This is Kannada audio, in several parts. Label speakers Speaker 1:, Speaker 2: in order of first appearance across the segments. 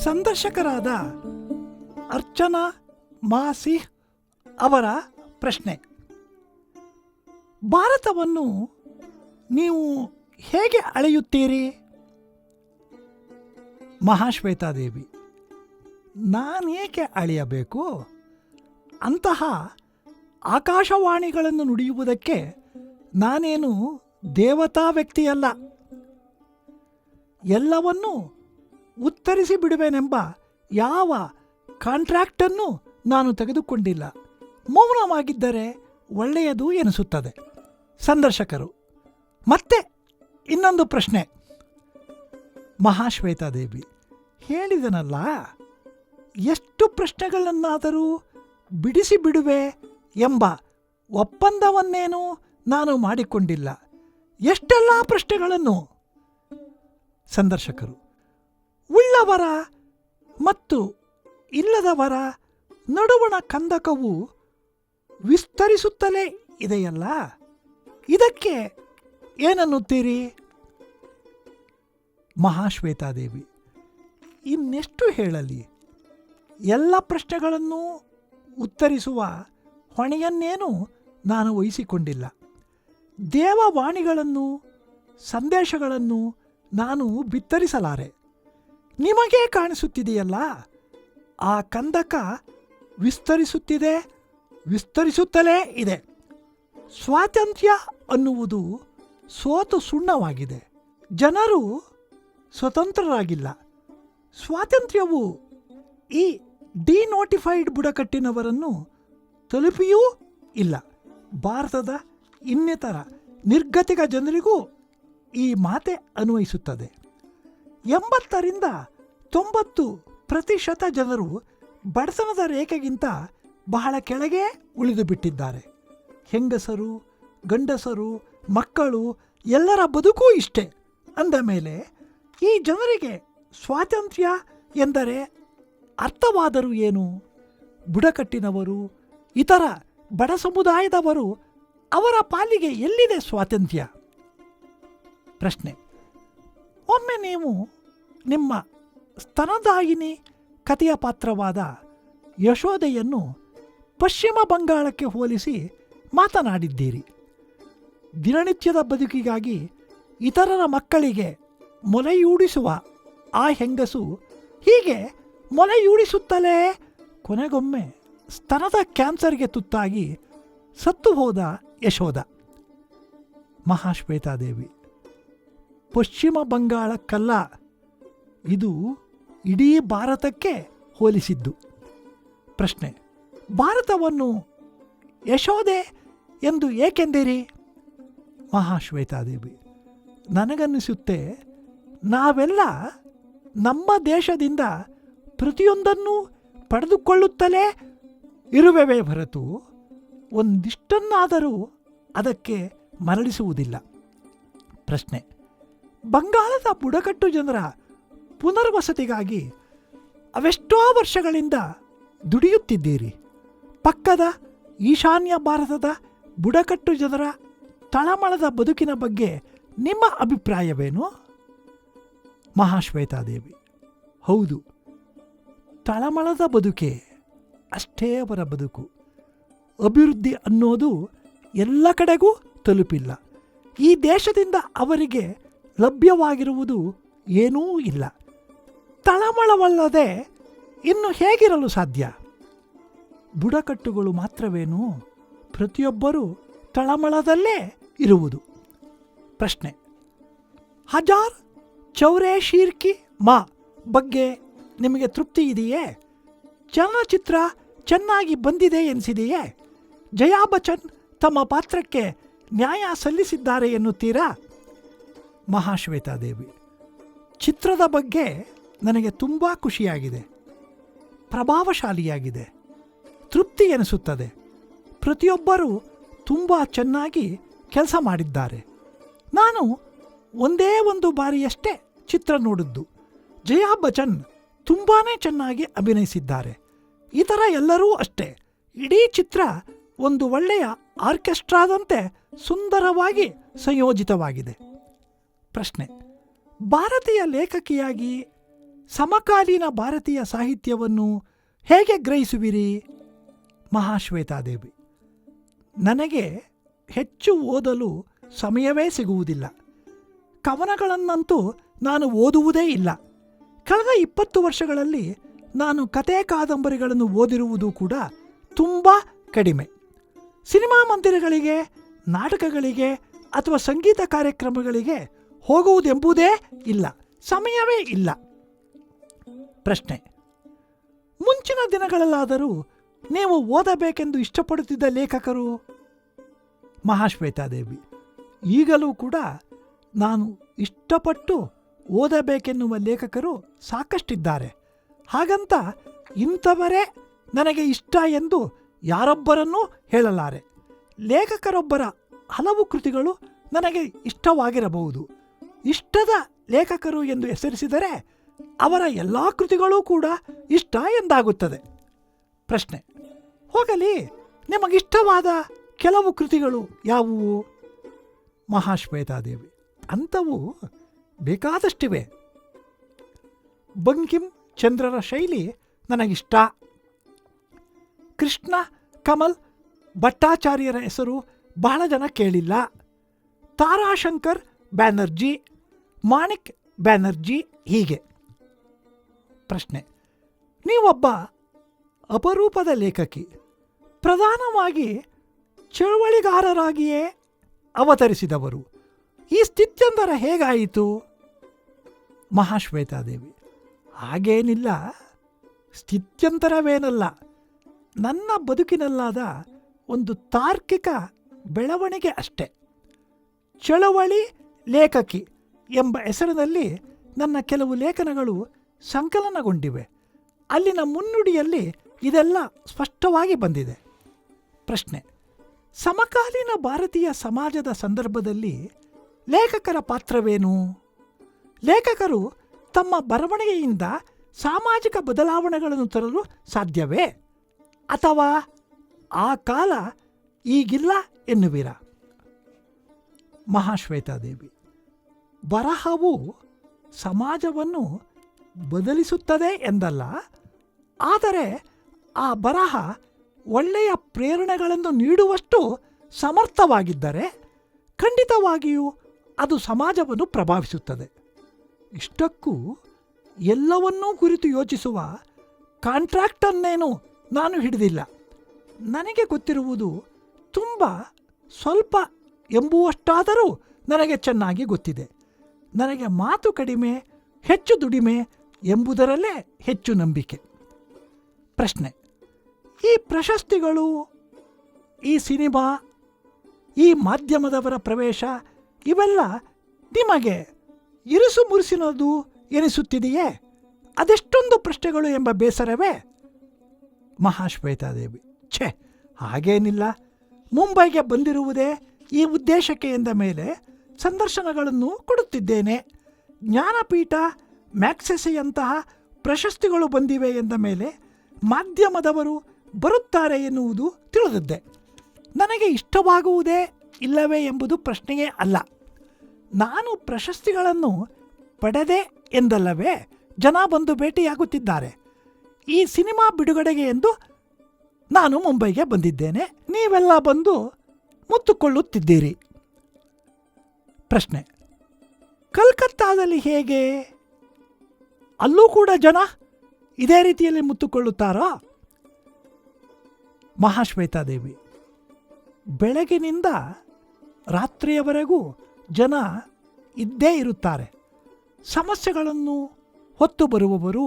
Speaker 1: ಸಂದರ್ಶಕರಾದ ಅರ್ಚನಾ ಮಾಸಿ ಅವರ ಪ್ರಶ್ನೆ: ಭಾರತವನ್ನು ನೀವು ಹೇಗೆ ಅಳೆಯುತ್ತೀರಿ? ಮಹಾಶ್ವೇತಾದೇವಿ: ನಾನೇಕೆ ಅಳೆಯಬೇಕು? ಅಂತಹ ಆಕಾಶವಾಣಿಗಳನ್ನು ನುಡಿಯುವುದಕ್ಕೆ ನಾನೇನು ದೇವತಾ ವ್ಯಕ್ತಿಯಲ್ಲ. ಎಲ್ಲವನ್ನೂ ಉತ್ತರಿಸಿ ಬಿಡುವೆನೆಂಬ ಯಾವ ಕಾಂಟ್ರಾಕ್ಟನ್ನು ನಾನು ತೆಗೆದುಕೊಂಡಿಲ್ಲ. ಮೌನವಾಗಿದ್ದರೆ ಒಳ್ಳೆಯದು ಎನಿಸುತ್ತದೆ. ಸಂದರ್ಶಕರು: ಮತ್ತೆ ಇನ್ನೊಂದು ಪ್ರಶ್ನೆ. ಮಹಾಶ್ವೇತಾದೇವಿ: ಹೇಳಿದನಲ್ಲ, ಎಷ್ಟು ಪ್ರಶ್ನೆಗಳನ್ನಾದರೂ ಬಿಡಿಸಿ ಬಿಡುವೆ ಎಂಬ ಒಪ್ಪಂದವನ್ನೇನು ನಾನು ಮಾಡಿಕೊಂಡಿಲ್ಲ. ಎಷ್ಟೆಲ್ಲ ಪ್ರಶ್ನೆಗಳನ್ನು? ಸಂದರ್ಶಕರು: ಉಳ್ಳವರ ಮತ್ತು ಇಲ್ಲದವರ ನಡುವಣ ಕಂದಕವು ವಿಸ್ತರಿಸುತ್ತಲೇ ಇದೆಯಲ್ಲ, ಇದಕ್ಕೆ ಏನನ್ನುತ್ತೀರಿ? ಮಹಾಶ್ವೇತಾದೇವಿ: ಇನ್ನೆಷ್ಟು ಹೇಳಲಿ? ಎಲ್ಲ ಪ್ರಶ್ನೆಗಳನ್ನು ಉತ್ತರಿಸುವ ಹೊಣೆಯನ್ನೇನು ನಾನು ವಹಿಸಿಕೊಂಡಿಲ್ಲ. ದೇವವಾಣಿಗಳನ್ನು, ಸಂದೇಶಗಳನ್ನು ನಾನು ಬಿತ್ತರಿಸಲಾರೆ. ನಿಮಗೇ ಕಾಣಿಸುತ್ತಿದೆಯಲ್ಲ, ಆ ಕಂದಕ ವಿಸ್ತರಿಸುತ್ತಿದೆ, ವಿಸ್ತರಿಸುತ್ತಲೇ ಇದೆ. ಸ್ವಾತಂತ್ರ್ಯ ಅನ್ನುವುದು ಸೋತು ಸುಣ್ಣವಾಗಿದೆ. ಜನರು ಸ್ವತಂತ್ರರಾಗಿಲ್ಲ. ಸ್ವಾತಂತ್ರ್ಯವು ಈ ಡಿನೋಟಿಫೈಡ್ ಬುಡಕಟ್ಟಿನವರನ್ನು ತಲುಪಿಯೂ ಇಲ್ಲ. ಭಾರತದ ಇನ್ನಿತರ ನಿರ್ಗತಿಕ ಜನರಿಗೂ ಈ ಮಾತೆ ಅನ್ವಯಿಸುತ್ತದೆ. 80-90% ಜನರು ಬಡತನದ ರೇಖೆಗಿಂತ ಬಹಳ ಕೆಳಗೆ ಉಳಿದು ಬಿಟ್ಟಿದ್ದಾರೆ. ಹೆಂಗಸರು, ಗಂಡಸರು, ಮಕ್ಕಳು ಎಲ್ಲರ ಬದುಕೂ ಇಷ್ಟೇ ಅಂದ ಮೇಲೆ ಈ ಜನರಿಗೆ ಸ್ವಾತಂತ್ರ್ಯ ಎಂದರೆ ಅರ್ಥವಾದರೂ ಏನು? ಬುಡಕಟ್ಟಿನವರು, ಇತರ ಬಡ ಸಮುದಾಯದವರು, ಅವರ ಪಾಲಿಗೆ ಎಲ್ಲಿದೆ ಸ್ವಾತಂತ್ರ್ಯ? ಪ್ರಶ್ನೆ: ಒಮ್ಮೆ ನೀವು ನಿಮ್ಮ ಸ್ತನದಾಯಿನಿ ಕಥೆಯ ಪಾತ್ರವಾದ ಯಶೋದೆಯನ್ನು ಪಶ್ಚಿಮ ಬಂಗಾಳಕ್ಕೆ ಹೋಲಿಸಿ ಮಾತನಾಡಿದ್ದೀರಿ. ದಿನನಿತ್ಯದ ಬದುಕಿಗಾಗಿ ಇತರರ ಮಕ್ಕಳಿಗೆ ಮೊಲೆಯೂಡಿಸುವ ಆ ಹೆಂಗಸು ಹೀಗೆ ಮೊಲೆಯೂಡಿಸುತ್ತಲೇ ಕೊನೆಗೊಮ್ಮೆ ಸ್ತನದ ಕ್ಯಾನ್ಸರ್ಗೆ ತುತ್ತಾಗಿ ಸತ್ತು ಹೋದ ಯಶೋದ. ಮಹಾಶ್ವೇತಾದೇವಿ: ಪಶ್ಚಿಮ ಬಂಗಾಳಕ್ಕಲ್ಲ, ಇದು ಇಡೀ ಭಾರತಕ್ಕೆ ಹೋಲಿಸಿದ್ದು. ಪ್ರಶ್ನೆ: ಭಾರತವನ್ನು ಯಶೋದೆ ಎಂದು ಏಕೆಂದಿರಿ? ಮಹಾಶ್ವೇತಾದೇವಿ: ನನಗನ್ನಿಸುತ್ತೆ, ನಾವೆಲ್ಲ ನಮ್ಮ ದೇಶದಿಂದ ಪ್ರತಿಯೊಂದನ್ನೂ ಪಡೆದುಕೊಳ್ಳುತ್ತಲೇ ಇರುವೆವೇ ಹೊರತು ಒಂದಿಷ್ಟನ್ನಾದರೂ ಅದಕ್ಕೆ ಮರಳಿಸುವುದಿಲ್ಲ. ಪ್ರಶ್ನೆ: ಬಂಗಾಳದ ಬುಡಕಟ್ಟು ಜನರ ಪುನರ್ವಸತಿಗಾಗಿ ಅವೆಷ್ಟೋ ವರ್ಷಗಳಿಂದ ದುಡಿಯುತ್ತಿದ್ದೀರಿ. ಪಕ್ಕದ ಈಶಾನ್ಯ ಭಾರತದ ಬುಡಕಟ್ಟು ಜನರ ತಳಮಳದ ಬದುಕಿನ ಬಗ್ಗೆ ನಿಮ್ಮ ಅಭಿಪ್ರಾಯವೇನು? ಮಹಾಶ್ವೇತಾದೇವಿ: ಹೌದು, ತಳಮಳದ ಬದುಕೆ ಅಷ್ಟೇ ಅವರ ಬದುಕು. ಅಭಿವೃದ್ಧಿ ಅನ್ನೋದು ಎಲ್ಲ ಕಡೆಗೂ ತಲುಪಿಲ್ಲ. ಈ ದೇಶದಿಂದ ಅವರಿಗೆ ಲಭ್ಯವಾಗಿರುವುದು ಏನೂ ಇಲ್ಲ. ತಳಮಳವಲ್ಲದೆ ಇನ್ನು ಹೇಗಿರಲು ಸಾಧ್ಯ? ಬುಡಕಟ್ಟುಗಳು ಮಾತ್ರವೇನು? ಪ್ರತಿಯೊಬ್ಬರೂ ತಳಮಳದಲ್ಲೇ ಇರುವುದು. ಪ್ರಶ್ನೆ: ಹಜಾರ್ ಚೌರೆ ಶೀರ್ಕಿ ಮಾ ಬಗ್ಗೆ ನಿಮಗೆ ತೃಪ್ತಿ ಇದೆಯೇ? ಚಲನಚಿತ್ರ ಚೆನ್ನಾಗಿ ಬಂದಿದೆ ಎನಿಸಿದೆಯೇ? ಜಯಾ ಬಚ್ಚನ್ ತಮ್ಮ ಪಾತ್ರಕ್ಕೆ ನ್ಯಾಯ ಸಲ್ಲಿಸಿದ್ದಾರೆ ಎನ್ನುತ್ತೀರಾ? ಮಹಾಶ್ವೇತಾದೇವಿ: ಚಿತ್ರದ ಬಗ್ಗೆ ನನಗೆ ತುಂಬ ಖುಷಿಯಾಗಿದೆ. ಪ್ರಭಾವಶಾಲಿಯಾಗಿದೆ. ತೃಪ್ತಿ ಎನಿಸುತ್ತದೆ. ಪ್ರತಿಯೊಬ್ಬರೂ ತುಂಬ ಚೆನ್ನಾಗಿ ಕೆಲಸ ಮಾಡಿದ್ದಾರೆ. ನಾನು ಒಂದೇ ಒಂದು ಬಾರಿಯಷ್ಟೇ ಚಿತ್ರ ನೋಡಿದ್ದು. ಜಯಾ ಬಚ್ಚನ್ ತುಂಬಾ ಚೆನ್ನಾಗಿ ಅಭಿನಯಿಸಿದ್ದಾರೆ. ಇತರ ಎಲ್ಲರೂ ಅಷ್ಟೇ. ಇಡೀ ಚಿತ್ರ ಒಂದು ಒಳ್ಳೆಯ ಆರ್ಕೆಸ್ಟ್ರಾದಂತೆ ಸುಂದರವಾಗಿ ಸಂಯೋಜಿತವಾಗಿದೆ. ಪ್ರಶ್ನೆ: ಭಾರತೀಯ ಲೇಖಕಿಯಾಗಿ ಸಮಕಾಲೀನ ಭಾರತೀಯ ಸಾಹಿತ್ಯವನ್ನು ಹೇಗೆ ಗ್ರಹಿಸುವಿರಿ? ಮಹಾಶ್ವೇತಾದೇವಿ: ನನಗೆ ಹೆಚ್ಚು ಓದಲು ಸಮಯವೇ ಸಿಗುವುದಿಲ್ಲ. ಕವನಗಳನ್ನಂತೂ ನಾನು ಓದುವುದೇ ಇಲ್ಲ. ಕಳೆದ 20 ವರ್ಷಗಳಲ್ಲಿ ನಾನು ಕತೆ ಕಾದಂಬರಿಗಳನ್ನು ಓದಿರುವುದು ಕೂಡ ತುಂಬ ಕಡಿಮೆ. ಸಿನಿಮಾ ಮಂದಿರಗಳಿಗೆ, ನಾಟಕಗಳಿಗೆ ಅಥವಾ ಸಂಗೀತ ಕಾರ್ಯಕ್ರಮಗಳಿಗೆ ಹೋಗುವುದೆಂಬುದೇ ಇಲ್ಲ. ಸಮಯವೇ ಇಲ್ಲ. ಪ್ರಶ್ನೆ: ಮುಂಚಿನ ದಿನಗಳಲ್ಲಾದರೂ ನೀವು ಓದಬೇಕೆಂದು ಇಷ್ಟಪಡುತ್ತಿದ್ದ ಲೇಖಕರು? ಮಹಾಶ್ವೇತಾದೇವಿ: ಈಗಲೂ ಕೂಡ ನಾನು ಇಷ್ಟಪಟ್ಟು ಓದಬೇಕೆನ್ನುವ ಲೇಖಕರು ಸಾಕಷ್ಟಿದ್ದಾರೆ. ಹಾಗಂತ ಇಂಥವರೇ ನನಗೆ ಇಷ್ಟ ಎಂದು ಯಾರೊಬ್ಬರನ್ನೂ ಹೇಳಲಾರೆ. ಲೇಖಕರೊಬ್ಬರ ಹಲವು ಕೃತಿಗಳು ನನಗೆ ಇಷ್ಟವಾಗಿರಬಹುದು. ಇಷ್ಟದ ಲೇಖಕರು ಎಂದು ಹೆಸರಿಸಿದರೆ ಅವರ ಎಲ್ಲ ಕೃತಿಗಳೂ ಕೂಡ ಇಷ್ಟ ಎಂದಾಗುತ್ತದೆ. ಪ್ರಶ್ನೆ: ಹೋಗಲಿ, ನಿಮಗಿಷ್ಟವಾದ ಕೆಲವು ಕೃತಿಗಳು ಯಾವುವು? ಮಹಾಶ್ವೇತಾದೇವಿ: ಅಂಥವು ಬೇಕಾದಷ್ಟಿವೆ. ಬಂಕಿಂ ಚಂದ್ರರ ಶೈಲಿ ನನಗಿಷ್ಟ. ಕೃಷ್ಣ ಕಮಲ್ ಭಟ್ಟಾಚಾರ್ಯರ ಹೆಸರು ಬಹಳ ಜನ ಕೇಳಿಲ್ಲ. ತಾರಾಶಂಕರ್ ಬ್ಯಾನರ್ಜಿ, ಮಾಣಿಕ್ ಬ್ಯಾನರ್ಜಿ, ಹೀಗೆ. ಪ್ರಶ್ನೆ: ನೀವೊಬ್ಬ ಅಪರೂಪದ ಲೇಖಕಿ. ಪ್ರಧಾನವಾಗಿ ಚಳವಳಿಗಾರರಾಗಿಯೇ ಅವತರಿಸಿದವರು. ಈ ಸ್ಥಿತ್ಯಂತರ ಹೇಗಾಯಿತು? ಮಹಾಶ್ವೇತಾದೇವಿ: ಹಾಗೇನಿಲ್ಲ, ಸ್ಥಿತ್ಯಂತರವೇನಲ್ಲ. ನನ್ನ ಬದುಕಿನಲ್ಲಾದ ಒಂದು ತಾರ್ಕಿಕ ಬೆಳವಣಿಗೆ ಅಷ್ಟೆ. ಚಳವಳಿ ಲೇಖಕಿ ಎಂಬ ಹೆಸರಿನಲ್ಲಿ ನನ್ನ ಕೆಲವು ಲೇಖನಗಳು ಸಂಕಲನಗೊಂಡಿವೆ. ಅಲ್ಲಿನ ಮುನ್ನುಡಿಯಲ್ಲಿ ಇದೆಲ್ಲ ಸ್ಪಷ್ಟವಾಗಿ ಬಂದಿದೆ. ಪ್ರಶ್ನೆ: ಸಮಕಾಲೀನ ಭಾರತೀಯ ಸಮಾಜದ ಸಂದರ್ಭದಲ್ಲಿ ಲೇಖಕರ ಪಾತ್ರವೇನು? ಲೇಖಕರು ತಮ್ಮ ಬರವಣಿಗೆಯಿಂದ ಸಾಮಾಜಿಕ ಬದಲಾವಣೆಗಳನ್ನು ತರಲು ಸಾಧ್ಯವೇ? ಅಥವಾ ಆ ಕಾಲ ಈಗಿಲ್ಲ ಎನ್ನುವಿರಾ? ಮಹಾಶ್ವೇತಾದೇವಿ: ಬರಹವು ಸಮಾಜವನ್ನು ಬದಲಿಸುತ್ತದೆ ಎಂದಲ್ಲ, ಆದರೆ ಆ ಬರಹ ಒಳ್ಳೆಯ ಪ್ರೇರಣೆಗಳನ್ನು ನೀಡುವಷ್ಟು ಸಮರ್ಥವಾಗಿದ್ದರೆ ಖಂಡಿತವಾಗಿಯೂ ಅದು ಸಮಾಜವನ್ನು ಪ್ರಭಾವಿಸುತ್ತದೆ. ಇಷ್ಟಕ್ಕೂ ಎಲ್ಲವನ್ನೂ ಕುರಿತು ಯೋಚಿಸುವ ಕಾಂಟ್ರಾಕ್ಟನ್ನೇನು ನಾನು ಹಿಡಿದಿಲ್ಲ. ನನಗೆ ಗೊತ್ತಿರುವುದು ತುಂಬ ಸ್ವಲ್ಪ ಎಂಬುವಷ್ಟಾದರೂ ನನಗೆ ಚೆನ್ನಾಗಿ ಗೊತ್ತಿದೆ. ನನಗೆ ಮಾತು ಕಡಿಮೆ, ಹೆಚ್ಚು ದುಡಿಮೆ ಎಂಬುದರಲ್ಲೇ ಹೆಚ್ಚು ನಂಬಿಕೆ. ಪ್ರಶ್ನೆ: ಈ ಪ್ರಶಸ್ತಿಗಳು, ಈ ಸಿನಿಮಾ, ಈ ಮಾಧ್ಯಮದವರ ಪ್ರವೇಶ ಇವೆಲ್ಲ ನಿಮಗೆ ಇರುಸು ಮುರುಸಿನದು ಎನಿಸುತ್ತಿದೆಯೇ? ಅದೆಷ್ಟೊಂದು ಪ್ರಶ್ನೆಗಳು ಎಂಬ ಬೇಸರವೇ? ಮಹಾಶ್ವೇತಾದೇವಿ: ಛೇ, ಹಾಗೇನಿಲ್ಲ. ಮುಂಬೈಗೆ ಬಂದಿರುವುದೇ ಈ ಉದ್ದೇಶಕ್ಕೆ ಎಂದ ಮೇಲೆ ಸಂದರ್ಶನಗಳನ್ನು ಕೊಡುತ್ತಿದ್ದೇನೆ. ಜ್ಞಾನಪೀಠ, ಮ್ಯಾಗ್ಸೆಸೆಯಂತಹ ಪ್ರಶಸ್ತಿಗಳು ಬಂದಿವೆ ಎಂದ ಮೇಲೆ ಮಾಧ್ಯಮದವರು ಬರುತ್ತಾರೆ ಎನ್ನುವುದು ತಿಳಿದಿದ್ದೆ. ನನಗೆ ಇಷ್ಟವಾಗುವುದೇ ಇಲ್ಲವೇ ಎಂಬುದು ಪ್ರಶ್ನೆಯೇ ಅಲ್ಲ. ನಾನು ಪ್ರಶಸ್ತಿಗಳನ್ನು ಪಡೆದೆ ಎಂದಲ್ಲವೇ ಜನ ಬಂದು ಭೇಟಿಯಾಗುತ್ತಿದ್ದಾರೆ. ಈ ಸಿನಿಮಾ ಬಿಡುಗಡೆಗೆ ಎಂದು ನಾನು ಮುಂಬೈಗೆ ಬಂದಿದ್ದೇನೆ. ನೀವೆಲ್ಲ ಬಂದು ಮುತ್ತುಕೊಳ್ಳುತ್ತಿದ್ದೀರಿ. ಪ್ರಶ್ನೆ: ಕಲ್ಕತ್ತಾದಲ್ಲಿ ಹೇಗೆ? ಅಲ್ಲೂ ಕೂಡ ಜನ ಇದೇ ರೀತಿಯಲ್ಲಿ ಮುತ್ತುಕೊಳ್ಳುತ್ತಾರಾ? ಮಹಾಶ್ವೇತಾದೇವಿ: ಬೆಳಗಿನಿಂದ ರಾತ್ರಿಯವರೆಗೂ ಜನ ಇದ್ದೇ ಇರುತ್ತಾರೆ. ಸಮಸ್ಯೆಗಳನ್ನು ಹೊತ್ತು ಬರುವವರು.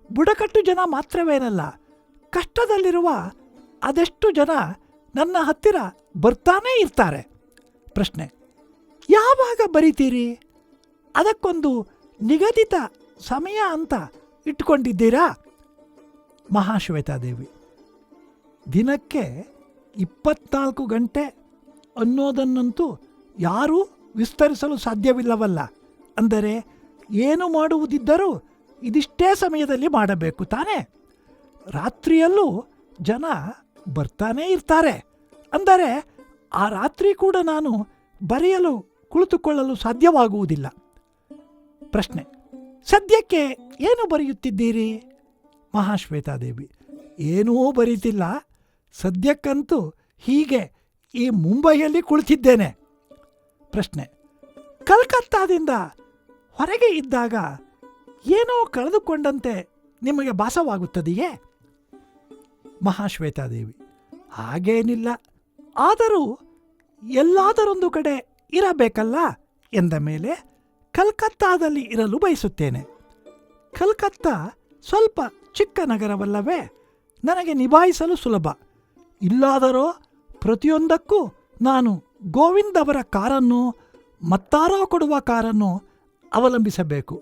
Speaker 1: ಬುಡಕಟ್ಟು ಜನ ಮಾತ್ರವೇನಲ್ಲ, ಕಷ್ಟದಲ್ಲಿರುವ ಅದೆಷ್ಟು ಜನ ನನ್ನ ಹತ್ತಿರ ಬರ್ತಾನೇ ಇರ್ತಾರೆ. ಪ್ರಶ್ನೆ: ಯಾವಾಗ ಬರಿತೀರಿ? ಅದಕ್ಕೊಂದು ನಿಗದಿತ ಸಮಯ ಅಂತ ಇಟ್ಕೊಂಡಿದ್ದೀರಾ? ಮಹಾಶ್ವೇತಾದೇವಿ: ದಿನಕ್ಕೆ 24 ಗಂಟೆ ಅನ್ನೋದನ್ನಂತೂ ಯಾರೂ ವಿಸ್ತರಿಸಲು ಸಾಧ್ಯವಿಲ್ಲವಲ್ಲ. ಅಂದರೆ ಏನು ಮಾಡುವುದಿದ್ದರೂ ಇದಿಷ್ಟೇ ಸಮಯದಲ್ಲಿ ಮಾಡಬೇಕು ತಾನೇ? ರಾತ್ರಿಯಲ್ಲೂ ಜನ ಬರ್ತಾನೇ ಇರ್ತಾರೆ. ಅಂದರೆ ಆ ರಾತ್ರಿ ಕೂಡ ನಾನು ಬರೆಯಲು ಕುಳಿತುಕೊಳ್ಳಲು ಸಾಧ್ಯವಾಗುವುದಿಲ್ಲ. ಪ್ರಶ್ನೆ: ಸದ್ಯಕ್ಕೆ ಏನು ಬರೆಯುತ್ತಿದ್ದೀರಿ? ಮಹಾಶ್ವೇತಾದೇವಿ: ಏನೂ ಬರೀತಿಲ್ಲ, ಸದ್ಯಕ್ಕಂತೂ ಹೀಗೆ ಈ ಮುಂಬೈಯಲ್ಲಿ ಕುಳಿತಿದ್ದೇನೆ. ಪ್ರಶ್ನೆ: ಕಲ್ಕತ್ತಾದಿಂದ ಹೊರಗೆ ಇದ್ದಾಗ ಏನೋ ಕಳೆದುಕೊಂಡಂತೆ ನಿಮಗೆ ಭಾಸವಾಗುತ್ತದೆಯೇ? ಮಹಾಶ್ವೇತಾದೇವಿ: ಹಾಗೇನಿಲ್ಲ, ಆದರೂ ಎಲ್ಲಾದರೊಂದು ಕಡೆ ಇರಬೇಕಲ್ಲ ಎಂದ ಮೇಲೆ ಕಲ್ಕತ್ತಾದಲ್ಲಿ ಇರಲು ಬಯಸುತ್ತೇನೆ. ಕಲ್ಕತ್ತಾ ಸ್ವಲ್ಪ ಚಿಕ್ಕ ನಗರವಲ್ಲವೇ? ನನಗೆ ನಿಭಾಯಿಸಲು ಸುಲಭ. ಇಲ್ಲಾದರೋ ಪ್ರತಿಯೊಂದಕ್ಕೂ ನಾನು ಗೋವಿಂದ್ ಅವರ ಕಾರನ್ನು, ಮತ್ತಾರೋ ಕೊಡುವ ಕಾರನ್ನು ಅವಲಂಬಿಸಬೇಕು.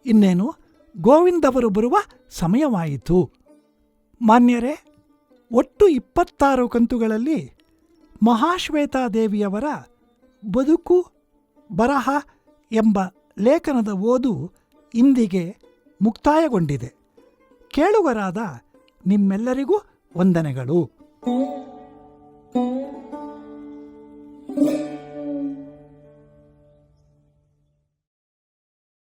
Speaker 1: ಇನ್ನೇನು ಗೋವಿಂದ್ ಅವರು ಬರುವ ಸಮಯವಾಯಿತು. ಮಾನ್ಯರೇ, ಒಟ್ಟು 26 ಕಂತುಗಳಲ್ಲಿ ಮಹಾಶ್ವೇತಾದೇವಿಯವರ ಬದುಕು ಬರಹ ಎಂಬ ಲೇಖನದ ಓದು ಇಂದಿಗೆ ಮುಕ್ತಾಯಗೊಂಡಿದೆ. ಕೇಳುಗರಾದ ನಿಮ್ಮೆಲ್ಲರಿಗೂ ವಂದನೆಗಳು.